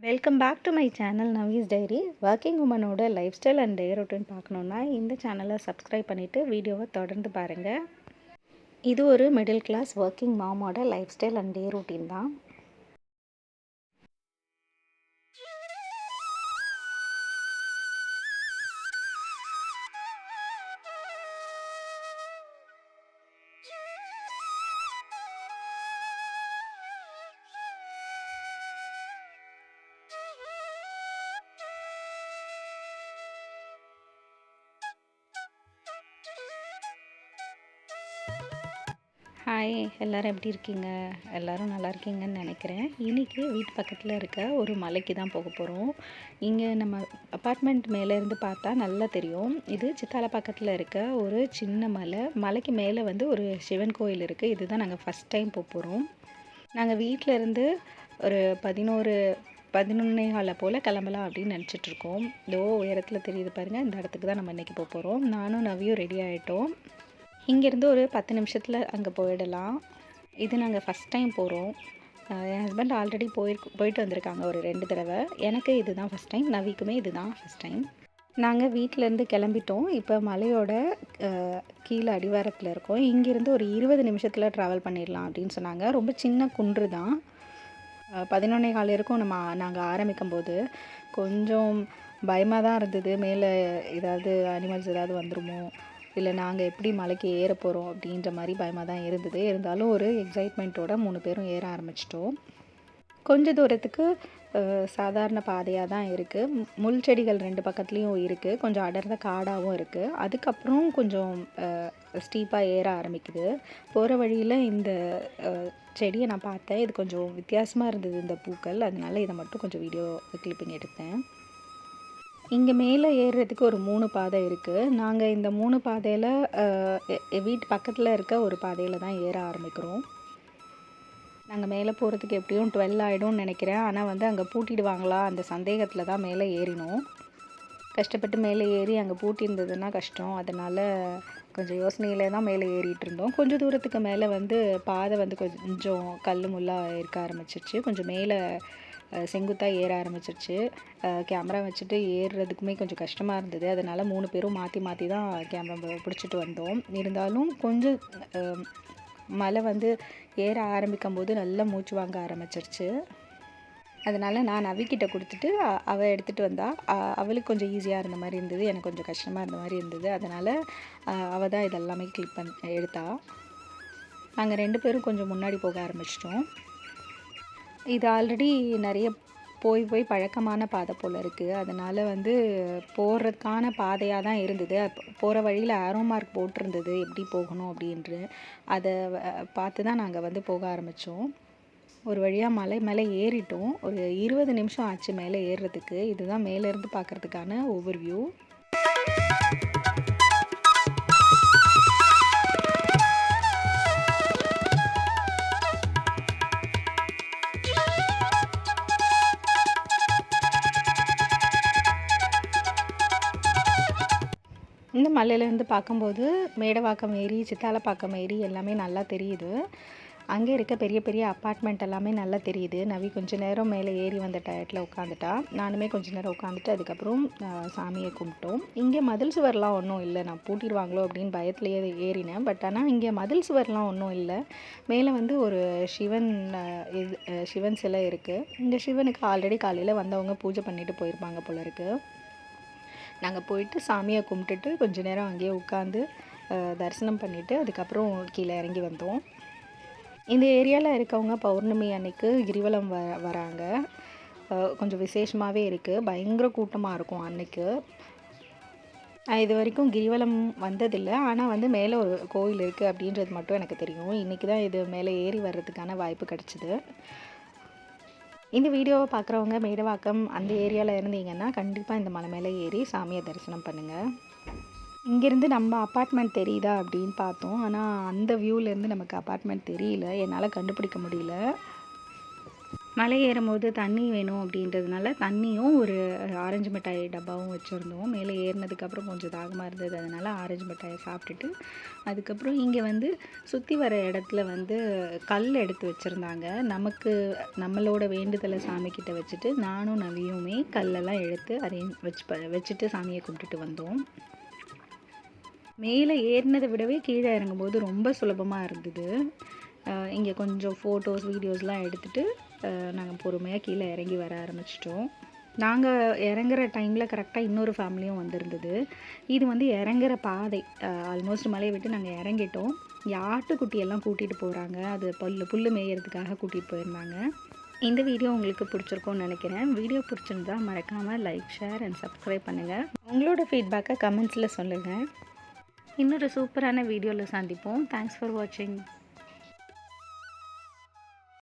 Welcome back to my channel Navee's diary. Working உமனோட lifestyle and day routine பார்க்கணுன்னா இந்த சேனலை சப்ஸ்கிரைப் பண்ணிவிட்டு வீடியோவை தொடர்ந்து பாருங்கள். இது ஒரு மிடில் கிளாஸ் ஒர்க்கிங் மாமோட lifestyle and day routine தான். ஹாய், எல்லோரும் எப்படி இருக்கீங்க? எல்லோரும் நல்லா இருக்கீங்கன்னு நினைக்கிறேன். இன்றைக்கி வீட்டு பக்கத்தில் இருக்க ஒரு மலைக்கு தான் போக போகிறோம். இங்கே நம்ம அப்பார்ட்மெண்ட் மேலேருந்து பார்த்தா நல்லா தெரியும். இது சித்தால பக்கத்தில் இருக்க ஒரு சின்ன மலை. மலைக்கு மேலே வந்து ஒரு சிவன் கோயில் இருக்குது. இதுதான் நாங்கள் ஃபஸ்ட் டைம் போக போகிறோம். நாங்கள் வீட்டிலேருந்து ஒரு 11:15 போல் கிளம்பலாம் அப்படின்னு நினச்சிட்ருக்கோம். இதோ உயரத்தில் தெரியுது பாருங்கள், இந்த இடத்துக்கு தான் நம்ம இன்றைக்கி போக போகிறோம். நானும் நவியும் ரெடி ஆகிட்டோம். இங்கேருந்து ஒரு 10 நிமிஷத்தில் அங்கே போயிடலாம். இது நாங்கள் ஃபஸ்ட் டைம் போகிறோம். என் ஹஸ்பண்ட் ஆல்ரெடி போயிட்டு வந்திருக்காங்க ஒரு 2 தடவை. எனக்கு இது தான் ஃபஸ்ட் டைம், நவிக்குமே இது தான் ஃபஸ்ட் டைம். நாங்கள் வீட்டிலேருந்து கிளம்பிட்டோம். இப்போ மலையோட கீழே அடிவாரத்தில் இருக்கோம். இங்கேருந்து ஒரு 20 நிமிஷத்தில் ட்ராவல் பண்ணிடலாம் அப்படின்னு சொன்னாங்க. ரொம்ப சின்ன குன்று தான். 11:15 இருக்கும் நாங்கள் ஆரம்பிக்கும் போது கொஞ்சம் பயமாக தான் இருந்தது. மேலே ஏதாவது அனிமல்ஸ் ஏதாவது வந்துருமோ, இல்லை நாங்கள் எப்படி மலைக்கு ஏற போகிறோம் அப்படின்ற மாதிரி பயமாக தான் இருந்தது. இருந்தாலும் ஒரு எக்ஸைட்மெண்ட்டோட 3 பேரும் ஏற ஆரம்பிச்சிட்டோம். கொஞ்ச தூரத்துக்கு சாதாரண பாதையாக தான் இருக்குது. முள் செடிகள் 2 பக்கத்துலேயும் இருக்குது. கொஞ்சம் அடர்ந்த காடாகவும் இருக்குது. அதுக்கப்புறம் கொஞ்சம் ஸ்டீப்பாக ஏற ஆரம்பிக்குது. போகிற வழியில் இந்த செடியை நான் பார்த்தேன். இது கொஞ்சம் வித்தியாசமாக இருந்தது இந்த பூக்கள். அதனால இதை மட்டும் கொஞ்சம் வீடியோ கிளிப்பிங் எடுத்தேன். இங்கே மேலே ஏறுறதுக்கு ஒரு 3 பாதை இருக்குது. நாங்கள் இந்த 3 பாதையில் வீட்டு பக்கத்தில் இருக்க ஒரு பாதையில் தான் ஏற ஆரம்பிக்கிறோம். நாங்கள் மேலே போகிறதுக்கு எப்படியும் 12 ஆகிடும்னு நினைக்கிறேன். ஆனால் வந்து அங்கே பூட்டிடுவாங்களா அந்த சந்தேகத்தில் தான் மேலே ஏறினோம். கஷ்டப்பட்டு மேலே ஏறி அங்கே பூட்டியிருந்ததுன்னா கஷ்டம். அதனால் கொஞ்சம் யோசனையில் தான் மேலே ஏறிட்டு இருந்தோம். கொஞ்சம் தூரத்துக்கு மேலே வந்து பாதை வந்து கொஞ்சம் கல் முள்ளாக இருக்க ஆரம்பிச்சிருச்சு. கொஞ்சம் மேலே செங்குத்தாக ஏற ஆரம்பிச்சிருச்சு. கேமரா வச்சுட்டு ஏறுறதுக்குமே கொஞ்சம் கஷ்டமாக இருந்தது. அதனால் 3 பேரும் மாற்றி தான் கேமரா பிடிச்சிட்டு வந்தோம். இருந்தாலும் கொஞ்சம் மலை வந்து ஏற ஆரம்பிக்கும் போது நல்லா மூச்சு வாங்க ஆரம்பிச்சிருச்சு. அதனால் நான் நவிக்கிட்ட கொடுத்துட்டு அவள் எடுத்துகிட்டு வந்தாள். அவளுக்கு கொஞ்சம் ஈஸியாக இருந்த மாதிரி இருந்தது, எனக்கு கொஞ்சம் கஷ்டமாக இருந்த மாதிரி இருந்தது. அதனால் அவள் தான் இதெல்லாமே கிளிக் எடுத்தாள். நாங்கள் 2 பேரும் கொஞ்சம் முன்னாடி போக ஆரம்பிச்சிட்டோம். இது ஆல்ரெடி நிறைய போய் பழக்கமான பாதை போல் இருக்குது. அதனால் வந்து போகிறதுக்கான பாதையாக தான் இருந்தது. போகிற வழியில் ஆரோ மார்க் போட்டிருந்தது எப்படி போகணும் அப்படின்ட்டு. அதை பார்த்து தான் நாங்கள் வந்து போக ஆரம்பித்தோம். ஒரு வழியாக மலை மேலே ஏறிட்டோம். ஒரு 20 நிமிஷம் ஆச்சு மேலே ஏறுறதுக்கு. இதுதான் மேலேருந்து பார்க்குறதுக்கான ஓவர்வியூ. இந்த மலையிலேருந்து பார்க்கும்போது மேடவாக்கம் ஏரி, சித்தாலப்பாக்கம் ஏரி எல்லாமே நல்லா தெரியுது. அங்கே இருக்க பெரிய பெரிய அப்பார்ட்மெண்ட் எல்லாமே நல்லா தெரியுது. நவி கொஞ்சம் நேரம் மேலே ஏறி வந்த டயத்தில் உட்காந்துட்டா. நானுமே கொஞ்சம் நேரம் உட்காந்துட்டு அதுக்கப்புறம் சாமியை கும்பிட்டோம். இங்கே மதில் சுவர்லாம் ஒன்றும் இல்லை. நான் பூட்டிடுவாங்களோ அப்படின்னு பயத்துலேயே ஏறினேன். பட் ஆனால் இங்கே மதில் சுவர்லாம் ஒன்றும் இல்லை. மேலே வந்து ஒரு சிவன் சிலை இருக்குது. இந்த சிவனுக்கு ஆல்ரெடி காலையில் வந்தவங்க பூஜை பண்ணிட்டு போயிருப்பாங்க போல இருக்குது. நாங்கள் போயிட்டு சாமியை கும்பிட்டுட்டு கொஞ்சம் நேரம் அங்கேயே உட்காந்து தரிசனம் பண்ணிவிட்டு அதுக்கப்புறம் கீழே இறங்கி வந்தோம். இந்த ஏரியாவில் இருக்கவங்க பௌர்ணமி அன்னைக்கு கிரிவலம் வராங்க. கொஞ்சம் விசேஷமாகவே இருக்குது. பயங்கர கூட்டமாக இருக்கும் அன்னைக்கு. இது வரைக்கும் கிரிவலம் வந்ததில்லை. ஆனால் வந்து மேலே ஒரு கோவில் இருக்குது அப்படின்றது மட்டும் எனக்கு தெரியும். இன்றைக்கி தான் இது மேலே ஏறி வர்றதுக்கான வாய்ப்பு கிடச்சிது. இந்த வீடியோவை பார்க்குறவங்க மேடவாக்கம் அந்த ஏரியாவில் இருந்தீங்கன்னா கண்டிப்பாக இந்த மலை மேலே ஏறி சாமியை தரிசனம் பண்ணுங்கள். இங்கேருந்து நம்ம அப்பார்ட்மெண்ட் தெரியுதா அப்படின்னு பார்த்தோம். ஆனால் அந்த வியூவிலேருந்து நமக்கு அப்பார்ட்மெண்ட் தெரியல. என்னால் கண்டுபிடிக்க முடியல. மலை ஏறும்போது தண்ணி வேணும் அப்படின்றதுனால தண்ணியும் ஒரு ஆரஞ்சு மிட்டாய் டப்பாவும் வச்சுருந்தோம். மேலே ஏறினதுக்கப்புறம் கொஞ்சம் தாகமாக இருந்தது, அதனால் ஆரஞ்சு மிட்டாயை சாப்பிட்டுட்டு அதுக்கப்புறம் இங்கே வந்து சுற்றி வர இடத்துல வந்து கல் எடுத்து வச்சுருந்தாங்க. நம்மளோட வேண்டுதலை சாமிக்கிட்ட வச்சுட்டு நானும் நவியுமே கல்லெல்லாம் எடுத்து வச்சுட்டு சாமியை கும்பிட்டுட்டு வந்தோம். மேலே ஏறினதை விடவே கீழே இறங்கும்போது ரொம்ப சுலபமாக இருந்தது. இங்கே கொஞ்சம் ஃபோட்டோஸ் வீடியோஸ்லாம் எடுத்துகிட்டு நாங்கள் பொறுமையாக கீழே இறங்கி வர ஆரம்பிச்சிட்டோம். நாங்கள் இறங்குற டைமில் கரெக்டாக இன்னொரு ஃபேமிலியும் வந்திருந்தது. இது வந்து இறங்குற பாதை. ஆல்மோஸ்ட் மலையை விட்டு நாங்கள் இறங்கிட்டோம். ஆட்டுக்குட்டியெல்லாம் கூட்டிகிட்டு போகிறாங்க. அது புல் மேயறதுக்காக கூட்டிகிட்டு போயிருந்தாங்க. இந்த வீடியோ உங்களுக்கு பிடிச்சிருக்கும்னு நினைக்கிறேன். வீடியோ பிடிச்சிருந்தா மறக்காமல் லைக், ஷேர் அண்ட் சப்ஸ்கிரைப் பண்ணுங்கள். உங்களோட ஃபீட்பேக்கை கமெண்ட்ஸில் சொல்லுங்கள். இன்னொரு சூப்பரான வீடியோவில் சந்திப்போம். தேங்க்ஸ் ஃபார் வாட்சிங்.